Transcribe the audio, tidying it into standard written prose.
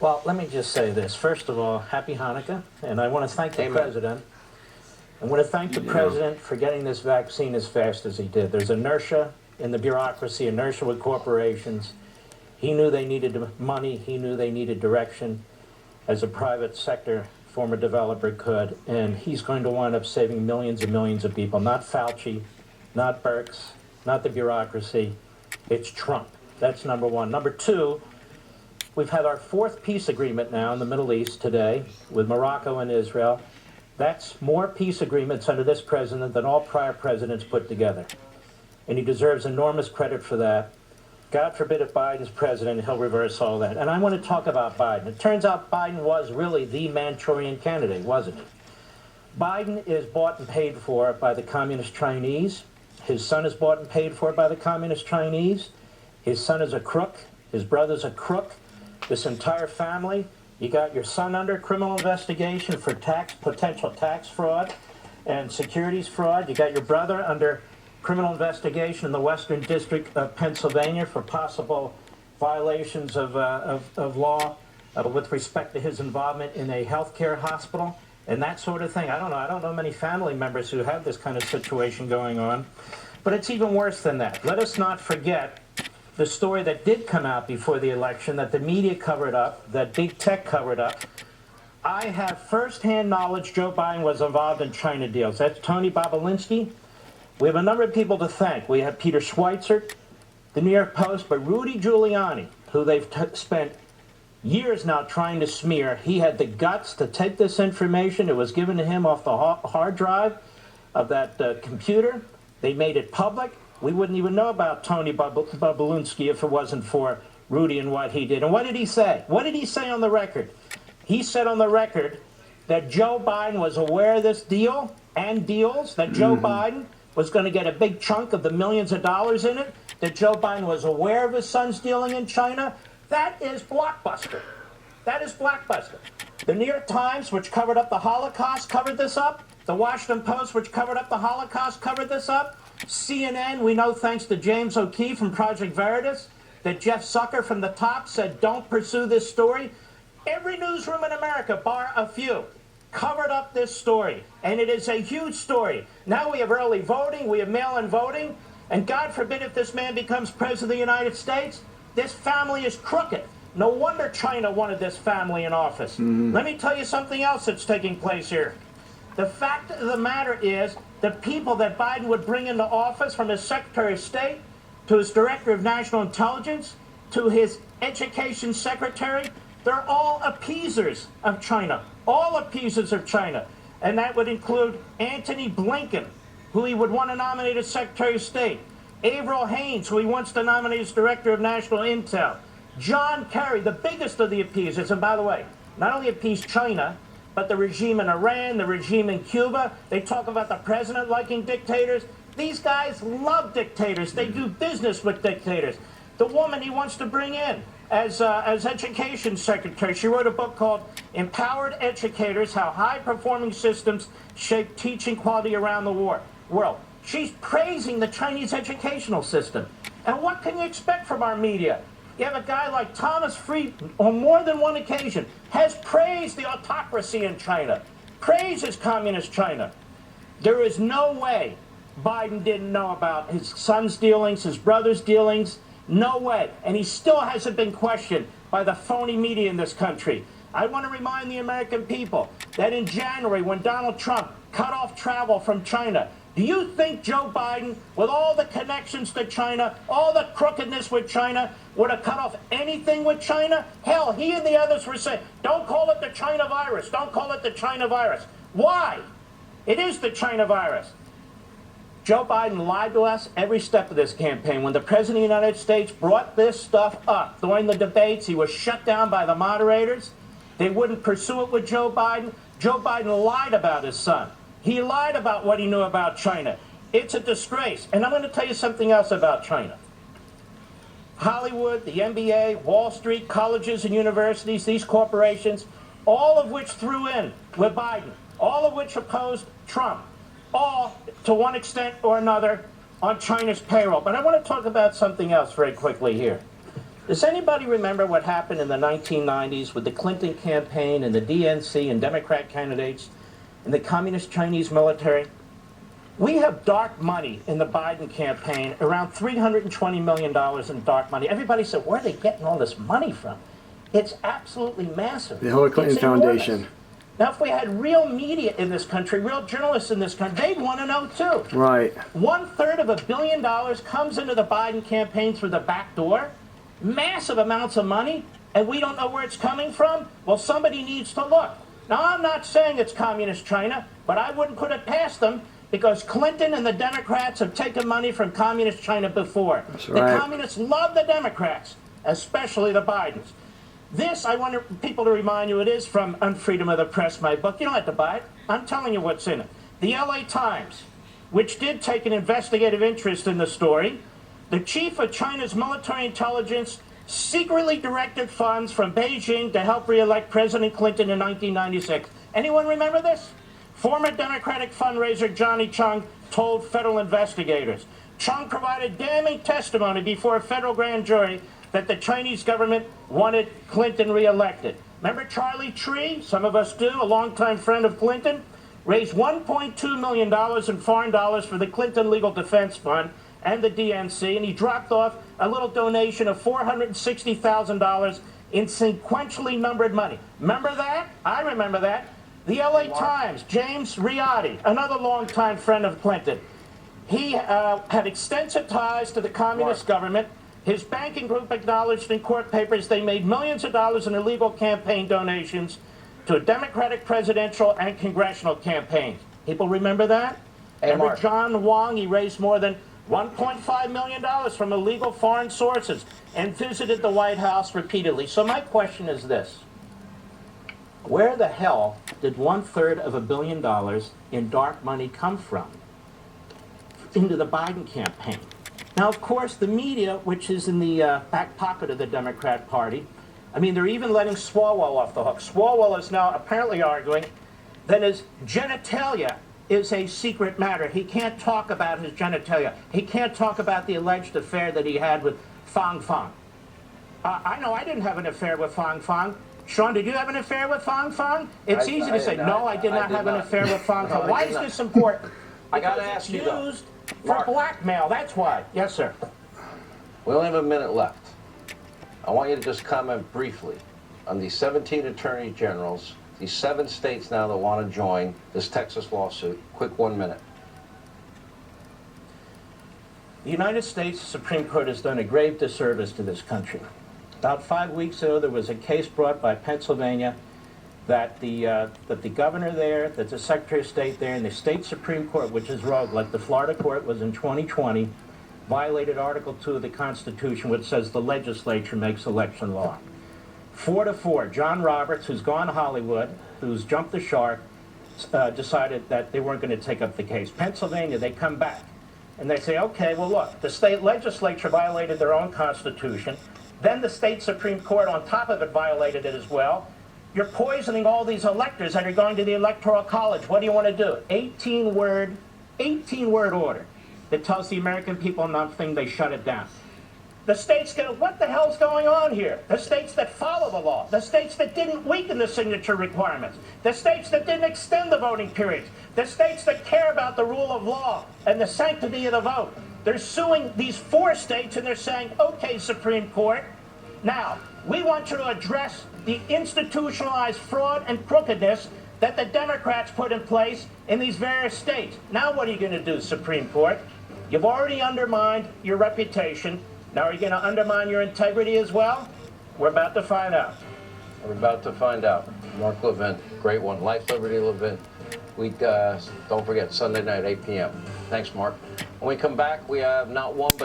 Well, let me just say this. First of all, happy Hanukkah, and I want to thank the President. I want to thank the President for getting this vaccine as fast as he did. There's inertia in the bureaucracy, inertia with corporations. He knew they needed money. He knew they needed direction as a private sector former developer could, and he's going to wind up saving millions and millions of people. Not Fauci, not Birx, not the bureaucracy. It's Trump. That's number one. Number two, we've had our fourth peace agreement now in the Middle East today with Morocco and Israel. That's more peace agreements under this president than all prior presidents put together. And he deserves enormous credit for that. God forbid if Biden's president, he'll reverse all that. And I want to talk about Biden. It turns out Biden was really the Manchurian candidate, wasn't he? Biden is bought and paid for by the communist Chinese. His son is bought and paid for by the communist Chinese. His son is a crook. His brother's a crook. This entire family. You got your son under criminal investigation for potential tax fraud and securities fraud. You got your brother under criminal investigation in the Western District of Pennsylvania for possible violations of law with respect to his involvement in a healthcare hospital and that sort of thing. I don't know many family members who have this kind of situation going on. But it's even worse than that. Let us not forget the story that did come out before the election that the media covered up, that big tech covered up. I have firsthand knowledge Joe Biden was involved in China deals. That's Tony Bobolinsky. We have a number of people to thank. We have Peter Schweitzer, the New York Post, but Rudy Giuliani, who they've spent years now trying to smear. He had the guts to take this information. It was given to him off the hard drive of that computer. They made it public. We wouldn't even know about Tony Bobolinsky if it wasn't for Rudy and what he did. And what did he say? What did he say on the record? He said on the record that Joe Biden was aware of this deal and deals, that Joe Biden was going to get a big chunk of the millions of dollars in it, that Joe Biden was aware of his son's dealing in China. That is blockbuster. That is blockbuster. The New York Times, which covered up the Holocaust, covered this up. The Washington Post, which covered up the Holocaust, covered this up. CNN, we know thanks to James O'Keefe from Project Veritas, that Jeff Zucker from the top said don't pursue this story. Every newsroom in America, bar a few, covered up this story, and it is a huge story. Now we have early voting, we have mail-in voting, and God forbid if this man becomes president of the United States, this family is crooked. No wonder China wanted this family in office. Let me tell you something else that's taking place here. The fact of the matter is the people that Biden would bring into office, from his Secretary of State to his Director of National Intelligence to his Education Secretary, they're all appeasers of China. All appeasers of China. And that would include Antony Blinken, who he would want to nominate as Secretary of State. Avril Haines, who he wants to nominate as Director of National Intel. John Kerry, the biggest of the appeasers. And by the way, not only appease China, but the regime in Iran, the regime in Cuba. They talk about the president liking dictators. These guys love dictators. They do business with dictators. The woman he wants to bring in as Education Secretary, she wrote a book called Empowered Educators, How High-Performing Systems Shape Teaching Quality Around the World. She's praising the Chinese educational system. And what can you expect from our media? You have a guy like Thomas Friedman, on more than one occasion, has praised the autocracy in China, praises communist China. There is no way Biden didn't know about his son's dealings, his brother's dealings. No way. And he still hasn't been questioned by the phony media in this country. I want to remind the American people that in January, when Donald Trump cut off travel from China, do you think Joe Biden, with all the connections to China, all the crookedness with China, would have cut off anything with China? Hell, he and the others were saying, don't call it the China virus. Don't call it the China virus. Why? It is the China virus. Joe Biden lied to us every step of this campaign. When the President of the United States brought this stuff up during the debates, he was shut down by the moderators. They wouldn't pursue it with Joe Biden. Joe Biden lied about his son. He lied about what he knew about China. It's a disgrace. And I'm going to tell you something else about China. Hollywood, the NBA, Wall Street, colleges and universities, these corporations, all of which threw in with Biden, all of which opposed Trump, all, to one extent or another, on China's payroll. But I want to talk about something else very quickly here. Does anybody remember what happened in the 1990s with the Clinton campaign and the DNC and Democrat candidates and the Communist Chinese military? We have dark money in the Biden campaign, around $320 million in dark money. Everybody said, where are they getting all this money from? It's absolutely massive. The Hillary Clinton Foundation. Now, if we had real media in this country, real journalists in this country, they'd want to know too. Right. 1/3 of $1 billion comes into the Biden campaign through the back door. Massive amounts of money, and we don't know where it's coming from? Well, somebody needs to look. Now, I'm not saying it's communist China, but I wouldn't put it past them, because Clinton and the Democrats have taken money from communist China before. That's right. The communists love the Democrats, especially the Bidens. This, I want people to remind you, it is from Unfreedom of the Press, my book. You don't have to buy it. I'm telling you what's in it. The LA Times, which did take an investigative interest in the story, the chief of China's military intelligence secretly directed funds from Beijing to help re-elect President Clinton in 1996. Anyone remember this? Former Democratic fundraiser Johnny Chung told federal investigators. Chung provided damning testimony before a federal grand jury that the Chinese government wanted Clinton re-elected. Remember Charlie Tree? Some of us do, a longtime friend of Clinton. Raised $1.2 million in foreign dollars for the Clinton Legal Defense Fund and the DNC, and he dropped off a little donation of $460,000 in sequentially numbered money. Remember that? I remember that. The LA Times, James Riotti, another longtime friend of Clinton. He had extensive ties to the communist government. His banking group acknowledged in court papers they made millions of dollars in illegal campaign donations to a Democratic presidential and congressional campaigns. People remember that? Remember John Wong? He raised more than $1.5 million from illegal foreign sources and visited the White House repeatedly. So my question is this. Where the hell did 1/3 of $1 billion in dark money come from into the Biden campaign? Now, of course, the media, which is in the back pocket of the Democrat Party, I mean, they're even letting Swalwell off the hook. Swalwell is now apparently arguing that his genitalia is a secret matter. He can't talk about his genitalia. He can't talk about the alleged affair that he had with Fang Fang. I know I didn't have an affair with Fang Fang. Sean, did you have an affair with Fang Fang? It's easy to say, no, I did not have an affair with Fang Fang. Why is this important? I got to ask you, though. Used for blackmail, that's why. Yes, sir. We only have a minute left. I want you to just comment briefly on these 17 attorney generals, these 7 states now that want to join this Texas lawsuit. Quick 1 minute. The United States Supreme Court has done a grave disservice to this country. About 5 weeks ago, there was a case brought by Pennsylvania that the governor there, that the Secretary of State there, and the state Supreme Court, which is rogue, like the Florida court was in 2020, violated Article 2 of the Constitution, which says the legislature makes election law. 4-4, John Roberts, who's gone Hollywood, who's jumped the shark, decided that they weren't going to take up the case. Pennsylvania, they come back, and they say, okay, well, look, the state legislature violated their own Constitution. Then the state Supreme Court, on top of it, violated it as well. You're poisoning all these electors that are going to the Electoral College. What do you want to do? 18-word order that tells the American people nothing, they shut it down. The states go, what the hell's going on here? The states that follow the law, the states that didn't weaken the signature requirements, the states that didn't extend the voting periods, the states that care about the rule of law and the sanctity of the vote. They're suing these 4 states, and they're saying, okay, Supreme Court, now, we want you to address the institutionalized fraud and crookedness that the Democrats put in place in these various states. Now what are you going to do, Supreme Court? You've already undermined your reputation. Now are you going to undermine your integrity as well? We're about to find out. We're about to find out. Mark Levin, great one. Life, Liberty, Levin. We don't forget, Sunday night, 8 p.m. Thanks, Mark. When we come back, we have not one, but